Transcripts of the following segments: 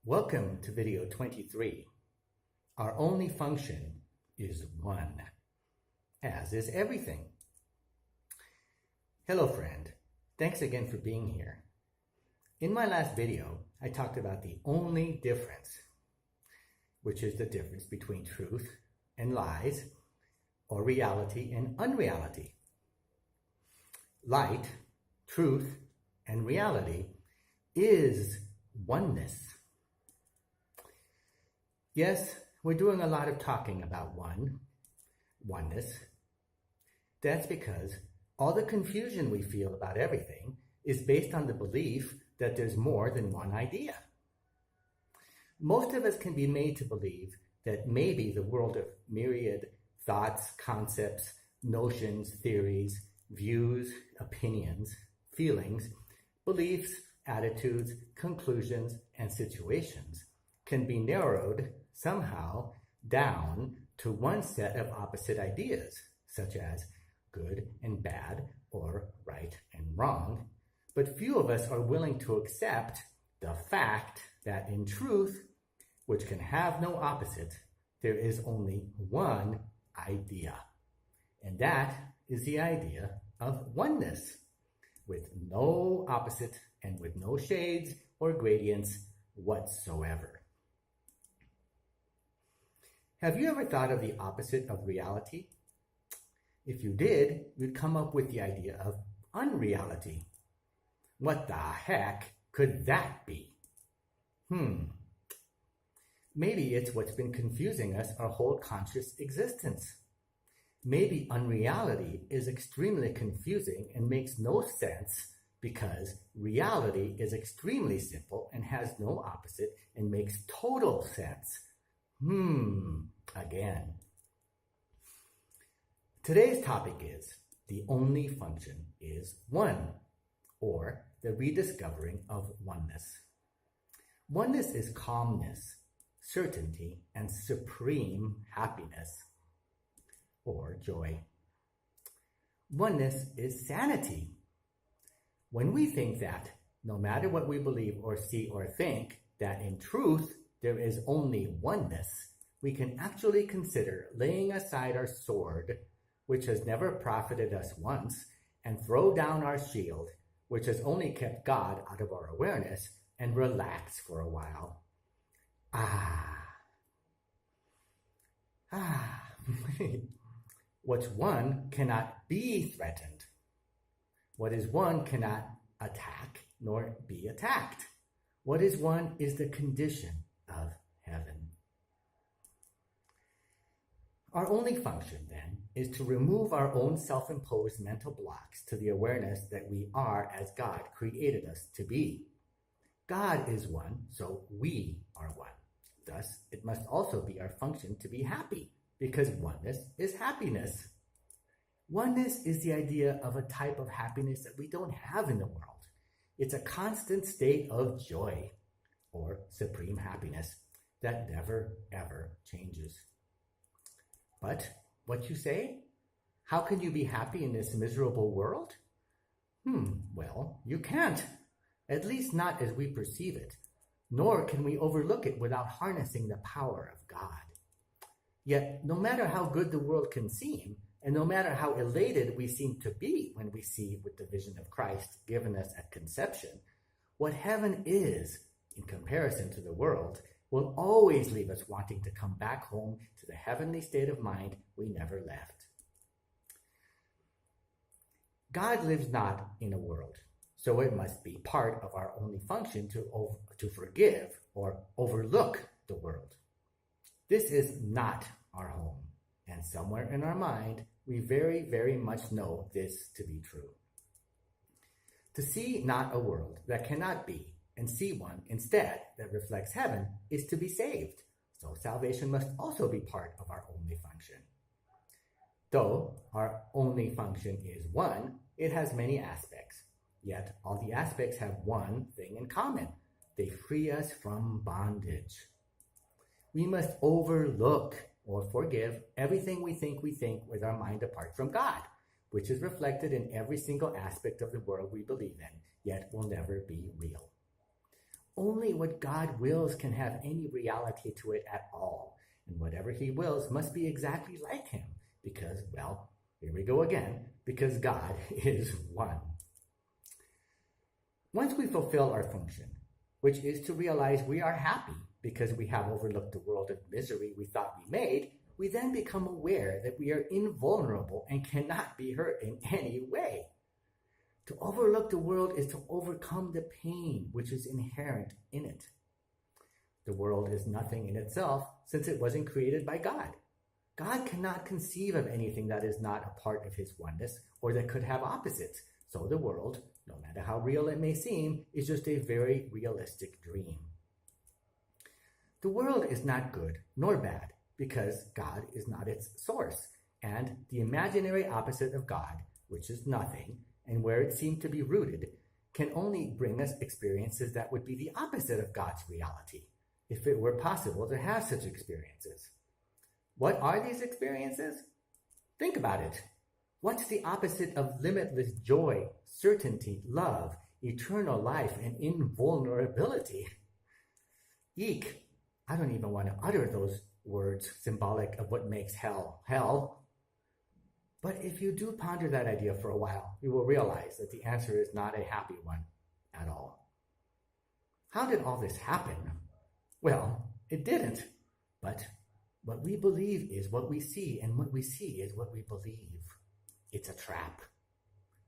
Welcome to video 23. Our only function is one, as is everything. Hello friend, thanks again for being here. In my last video, I talked about the only difference, which is the difference between truth and lies, or reality and unreality. Light, truth, and reality is oneness. Yes, we're doing a lot of talking about oneness. That's because all the confusion we feel about everything is based on the belief that there's more than one idea. Most of us can be made to believe that maybe the world of myriad thoughts, concepts, notions, theories, views, opinions, feelings, beliefs, attitudes, conclusions, and situations can be narrowed somehow down to one set of opposite ideas, such as good and bad or right and wrong. But few of us are willing to accept the fact that in truth, which can have no opposite, there is only one idea. And that is the idea of oneness, with no opposite and with no shades or gradients whatsoever. Have you ever thought of the opposite of reality? If you did, you'd come up with the idea of unreality. What the heck could that be? Maybe it's what's been confusing us our whole conscious existence. Maybe unreality is extremely confusing and makes no sense because reality is extremely simple and has no opposite and makes total sense. Again. Today's topic is the only function is one, or the rediscovering of oneness. Oneness is calmness, certainty, and supreme happiness, or joy. Oneness is sanity. When we think that, no matter what we believe or see or think, that in truth there is only oneness, we can actually consider laying aside our sword, which has never profited us once, and throw down our shield, which has only kept God out of our awareness, and relax for a while. What's one cannot be threatened. What is one cannot attack nor be attacked. What is one is the condition of heaven. Our only function, then, is to remove our own self-imposed mental blocks to the awareness that we are as God created us to be. God is one, so we are one. Thus, it must also be our function to be happy, because oneness is happiness. Oneness is the idea of a type of happiness that we don't have in the world. It's a constant state of joy, or supreme happiness, that never, ever changes. But what you say? How can you be happy in this miserable world? Well, you can't. At least not as we perceive it. Nor can we overlook it without harnessing the power of God. Yet, no matter how good the world can seem, and no matter how elated we seem to be when we see with the vision of Christ given us at conception, what heaven is, in comparison to the world, will always leave us wanting to come back home to the heavenly state of mind we never left. God lives not in a world, so it must be part of our only function to forgive or overlook the world. This is not our home, and somewhere in our mind, we very, very much know this to be true. To see not a world that cannot be, and see one instead that reflects heaven is to be saved. So salvation must also be part of our only function. Though our only function is one, it has many aspects. Yet all the aspects have one thing in common. They free us from bondage. We must overlook or forgive everything we think with our mind apart from God, which is reflected in every single aspect of the world we believe in, yet will never be real. only what God wills can have any reality to it at all. And whatever he wills must be exactly like him because, well, here we go again, because God is one. Once we fulfill our function, which is to realize we are happy because we have overlooked the world of misery we thought we made, we then become aware that we are invulnerable and cannot be hurt in any way. To overlook the world is to overcome the pain which is inherent in it. The world is nothing in itself since it wasn't created by God. God cannot conceive of anything that is not a part of his oneness or that could have opposites. So the world, no matter how real it may seem, is just a very realistic dream. The world is not good nor bad because God is not its source, and the imaginary opposite of God, which is nothing, and where it seemed to be rooted, can only bring us experiences that would be the opposite of God's reality, if it were possible to have such experiences. What are these experiences? Think about it. What's the opposite of limitless joy, certainty, love, eternal life, and invulnerability? Eek! I don't even want to utter those words symbolic of what makes hell hell. But if you do ponder that idea for a while, you will realize that the answer is not a happy one at all. How did all this happen? Well, it didn't. But what we believe is what we see, and what we see is what we believe. It's a trap.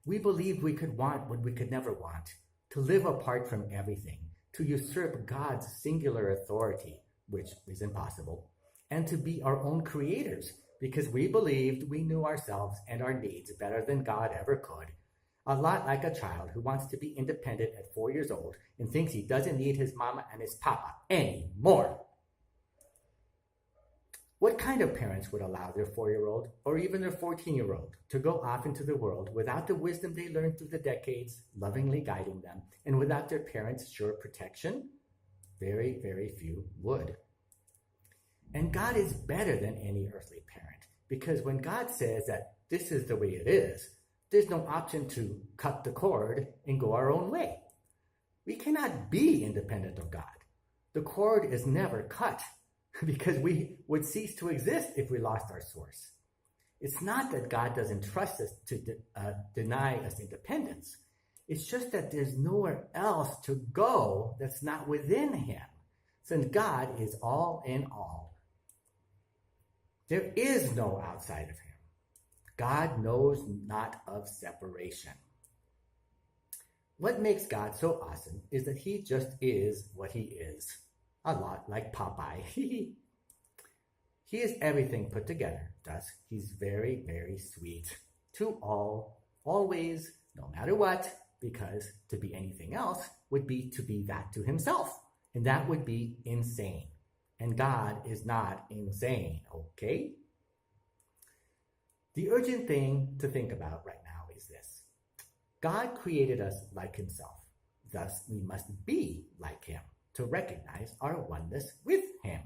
We believed we could want what we could never want, to live apart from everything, to usurp God's singular authority, which is impossible, and to be our own creators, because we believed we knew ourselves and our needs better than God ever could. A lot like a child who wants to be independent at 4 years old and thinks he doesn't need his mama and his papa anymore. What kind of parents would allow their 4-year-old or even their 14-year-old to go off into the world without the wisdom they learned through the decades, lovingly guiding them, and without their parents' sure protection? Very, very few would. And God is better than any earthly parent, because when God says that this is the way it is, there's no option to cut the cord and go our own way. We cannot be independent of God. The cord is never cut because we would cease to exist if we lost our source. It's not that God doesn't trust us to deny us independence. It's just that there's nowhere else to go that's not within him, since God is all in all. There is no outside of him. God knows not of separation. What makes God so awesome is that he just is what he is. A lot like Popeye. He is everything put together. Thus, he's very, very sweet to all, always, no matter what, because to be anything else would be to be that to himself, and that would be insane. And God is not insane, okay? The urgent thing to think about right now is this. God created us like himself. Thus, we must be like him to recognize our oneness with him.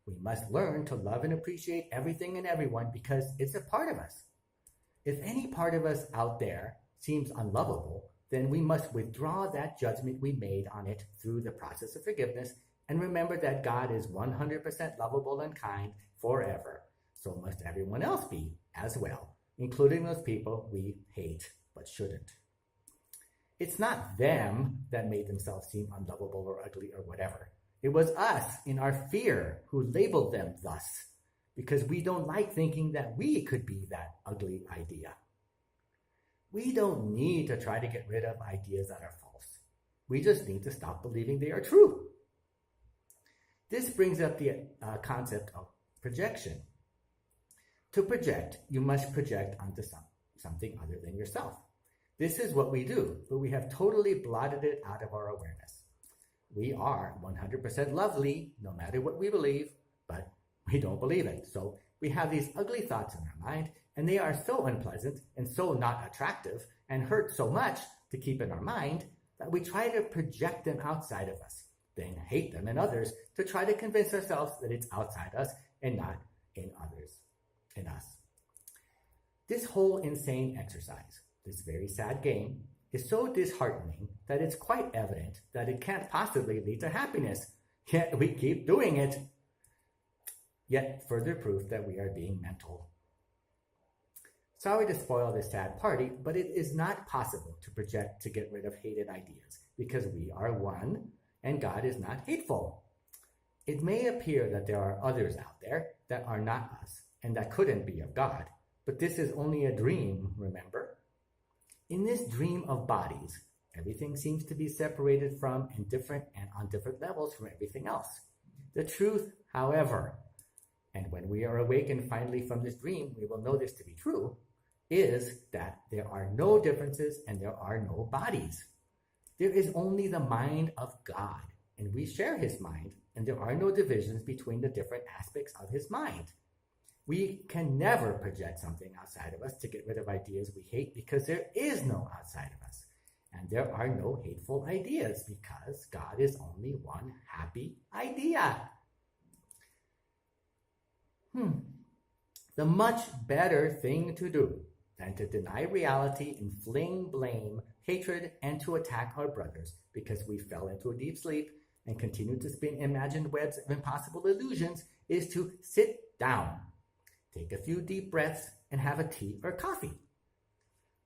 We must learn to love and appreciate everything and everyone because it's a part of us. If any part of us out there seems unlovable, then we must withdraw that judgment we made on it through the process of forgiveness and remember that God is 100% lovable and kind forever. So must everyone else be as well, including those people we hate but shouldn't. It's not them that made themselves seem unlovable or ugly or whatever. It was us in our fear who labeled them thus, because we don't like thinking that we could be that ugly idea. We don't need to try to get rid of ideas that are false. We just need to stop believing they are true. This brings up the concept of projection. To project, you must project onto something other than yourself. This is what we do, but we have totally blotted it out of our awareness. We are 100% lovely, no matter what we believe, but we don't believe it. So we have these ugly thoughts in our mind, and they are so unpleasant and so not attractive and hurt so much to keep in our mind that we try to project them outside of us, then hate them in others to try to convince ourselves that it's outside us and not in others, in us. This whole insane exercise, this very sad game, is so disheartening that it's quite evident that it can't possibly lead to happiness. Yet we keep doing it. Yet further proof that we are being mental. Sorry to spoil this sad party, but it is not possible to project to get rid of hated ideas because we are one and God is not hateful. It may appear that there are others out there that are not us and that couldn't be of God, but this is only a dream, remember? In this dream of bodies, everything seems to be separated from and different and on different levels from everything else. The truth, however, and when we are awakened finally from this dream, we will know this to be true, is that there are no differences and there are no bodies. There is only the mind of God, and we share his mind, and there are no divisions between the different aspects of his mind. We can never project something outside of us to get rid of ideas we hate because there is no outside of us. And there are no hateful ideas because God is only one happy idea. The much better thing to do than to deny reality and fling blame, hatred, and to attack our brothers because we fell into a deep sleep and continue to spin imagined webs of impossible illusions is to sit down, take a few deep breaths, and have a tea or coffee.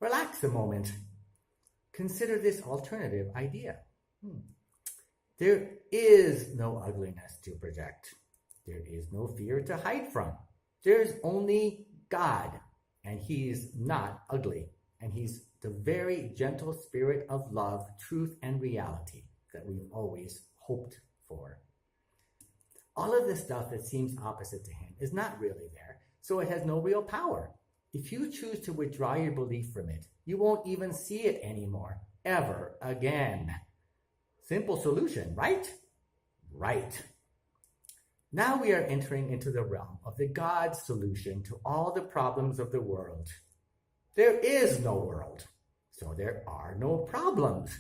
Relax a moment. Consider this alternative idea. There is no ugliness to project. There is no fear to hide from. There's only God, and he's not ugly, and he's the very gentle spirit of love, truth, and reality that we've always hoped for. All of the stuff that seems opposite to him is not really there, so it has no real power. If you choose to withdraw your belief from it, you won't even see it anymore, ever again. Simple solution, right? Right. Now we are entering into the realm of the God solution to all the problems of the world. There is no world, so there are no problems.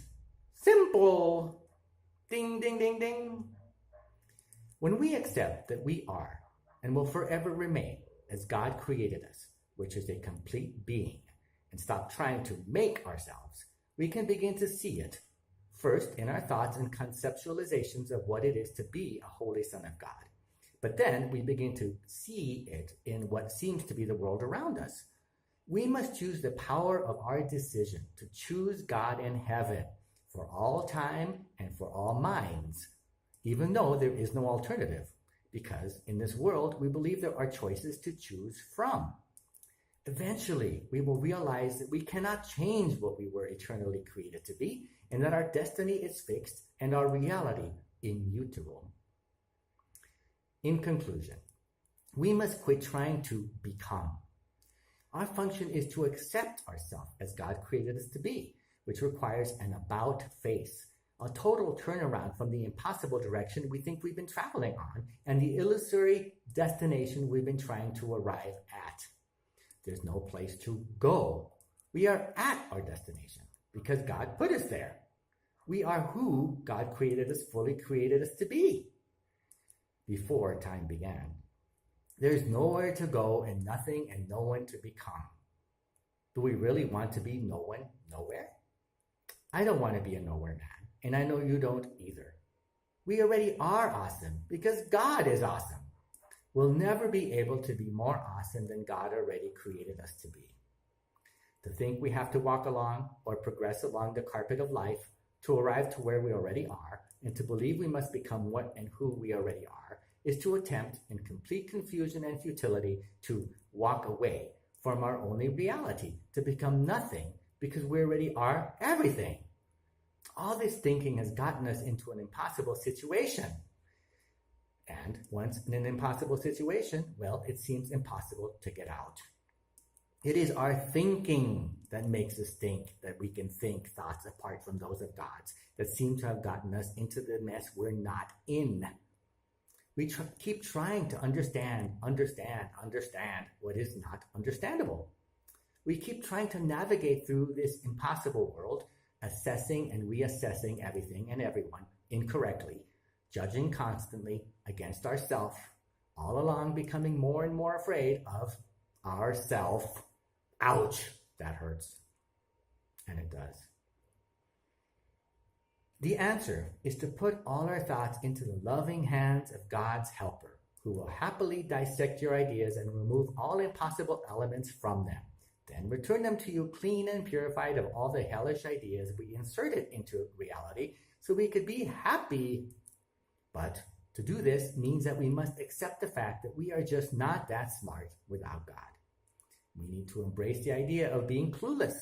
Simple. Ding, ding, ding, ding. When we accept that we are and will forever remain as God created us, which is a complete being, and stop trying to make ourselves, we can begin to see it, first in our thoughts and conceptualizations of what it is to be a holy Son of God. But then we begin to see it in what seems to be the world around us. We must choose the power of our decision to choose God in heaven for all time and for all minds, even though there is no alternative, because in this world we believe there are choices to choose from. Eventually, we will realize that we cannot change what we were eternally created to be, and that our destiny is fixed and our reality immutable. In conclusion, we must quit trying to become. Our function is to accept ourselves as God created us to be, which requires an about face, a total turnaround from the impossible direction we think we've been traveling on and the illusory destination we've been trying to arrive at. There's no place to go. We are at our destination because God put us there. We are who God fully created us to be before time began. There's nowhere to go and nothing and no one to become. Do we really want to be no one, nowhere? I don't want to be a nowhere man, and I know you don't either. We already are awesome because God is awesome. We'll never be able to be more awesome than God already created us to be. To think we have to walk along or progress along the carpet of life to arrive to where we already are, and to believe we must become what and who we already are, is to attempt in complete confusion and futility to walk away from our only reality, to become nothing because we already are everything. All this thinking has gotten us into an impossible situation. And once in an impossible situation, well, it seems impossible to get out. It is our thinking that makes us think that we can think thoughts apart from those of God's that seem to have gotten us into the mess we're not in. We keep trying to understand what is not understandable. We keep trying to navigate through this impossible world, assessing and reassessing everything and everyone incorrectly, judging constantly against ourselves, all along becoming more and more afraid of ourself. Ouch, that hurts. And it does. The answer is to put all our thoughts into the loving hands of God's helper, who will happily dissect your ideas and remove all impossible elements from them, then return them to you clean and purified of all the hellish ideas we inserted into reality so we could be happy. But to do this means that we must accept the fact that we are just not that smart without God. We need to embrace the idea of being clueless,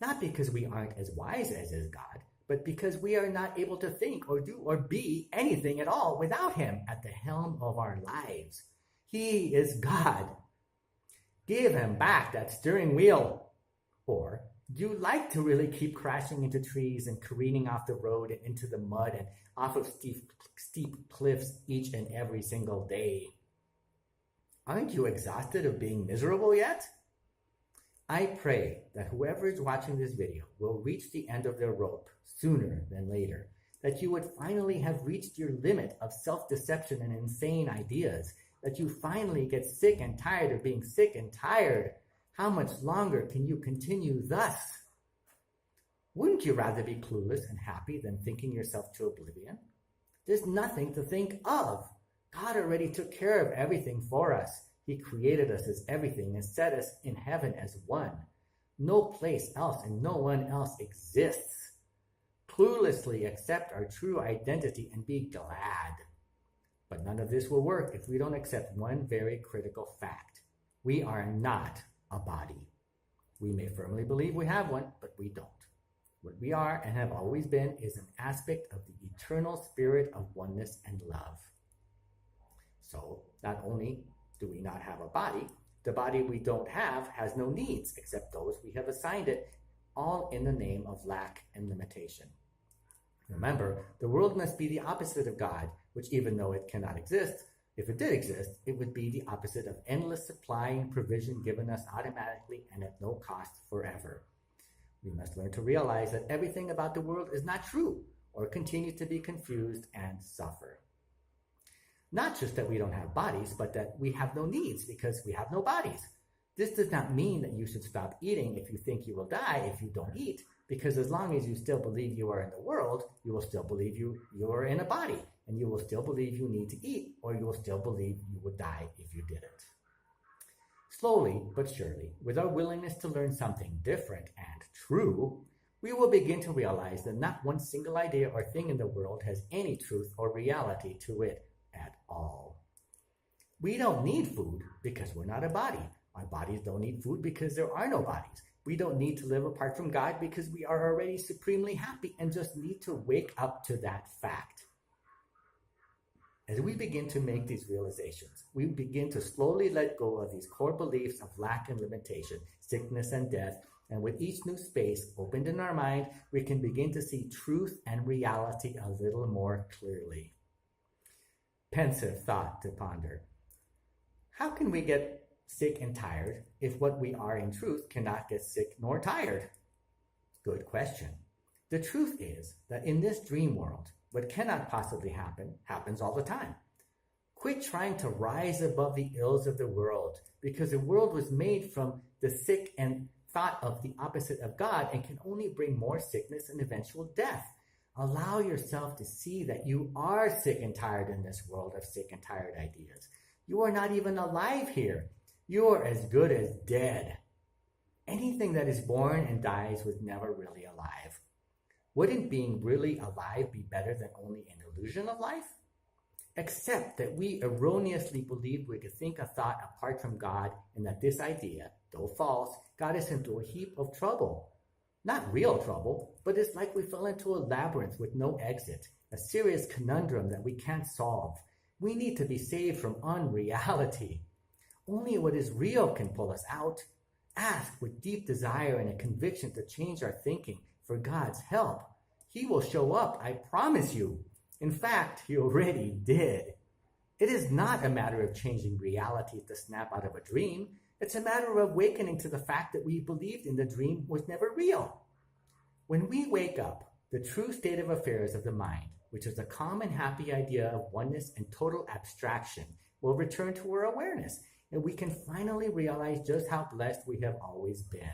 not because we aren't as wise as is God, but because we are not able to think or do or be anything at all without Him at the helm of our lives. He is God. Give Him back that steering wheel. Or do you like to really keep crashing into trees and careening off the road and into the mud and off of steep cliffs each and every single day? Aren't you exhausted of being miserable yet? I pray that whoever is watching this video will reach the end of their rope sooner than later, that you would finally have reached your limit of self-deception and insane ideas, that you finally get sick and tired of being sick and tired. How much longer can you continue thus? Wouldn't you rather be clueless and happy than thinking yourself to oblivion? There's nothing to think of. God already took care of everything for us. He created us as everything and set us in heaven as one. No place else and no one else exists. Cluelessly accept our true identity and be glad. But none of this will work if we don't accept one very critical fact. We are not a body. We may firmly believe we have one, but we don't. What we are and have always been is an aspect of the eternal spirit of oneness and love. So, not only do we not have a body, the body we don't have has no needs except those we have assigned it, all in the name of lack and limitation. Remember, the world must be the opposite of God, which even though it cannot exist, if it did exist, it would be the opposite of endless supply and provision given us automatically and at no cost forever. We must learn to realize that everything about the world is not true or continue to be confused and suffer. Not just that we don't have bodies, but that we have no needs because we have no bodies. This does not mean that you should stop eating if you think you will die if you don't eat, because as long as you still believe you are in the world, you will still believe you are in a body, and you will still believe you need to eat, or you will still believe you would die if you didn't. Slowly but surely, with our willingness to learn something different and true, we will begin to realize that not one single idea or thing in the world has any truth or reality to it at all. We don't need food because we're not a body. Our bodies don't need food because there are no bodies. We don't need to live apart from God because we are already supremely happy and just need to wake up to that fact. As we begin to make these realizations, we begin to slowly let go of these core beliefs of lack and limitation, sickness and death, and with each new space opened in our mind, we can begin to see truth and reality a little more clearly. Pensive thought to ponder. How can we get sick and tired if what we are in truth cannot get sick nor tired? Good question. The truth is that in this dream world, what cannot possibly happen happens all the time. Quit trying to rise above the ills of the world, because the world was made from the sick and thought of the opposite of God and can only bring more sickness and eventual death. Allow yourself to see that you are sick and tired in this world of sick and tired ideas. You are not even alive here. You are as good as dead. Anything that is born and dies was never really alive. Wouldn't being really alive be better than only an illusion of life? Except that we erroneously believed we could think a thought apart from God, and that this idea, though false, got us into a heap of trouble. Not real trouble, but it's like we fell into a labyrinth with no exit, a serious conundrum that we can't solve. We need to be saved from unreality. Only what is real can pull us out. Ask with deep desire and a conviction to change our thinking for God's help. He will show up, I promise you. In fact, He already did. It is not a matter of changing reality to snap out of a dream. It's a matter of awakening to the fact that we believed in the dream was never real. When we wake up, the true state of affairs of the mind, which is the calm and happy idea of oneness and total abstraction, will return to our awareness, and we can finally realize just how blessed we have always been.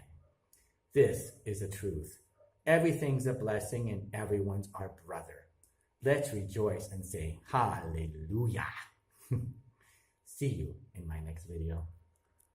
This is the truth. Everything's a blessing and everyone's our brother. Let's rejoice and say hallelujah. See you in my next video.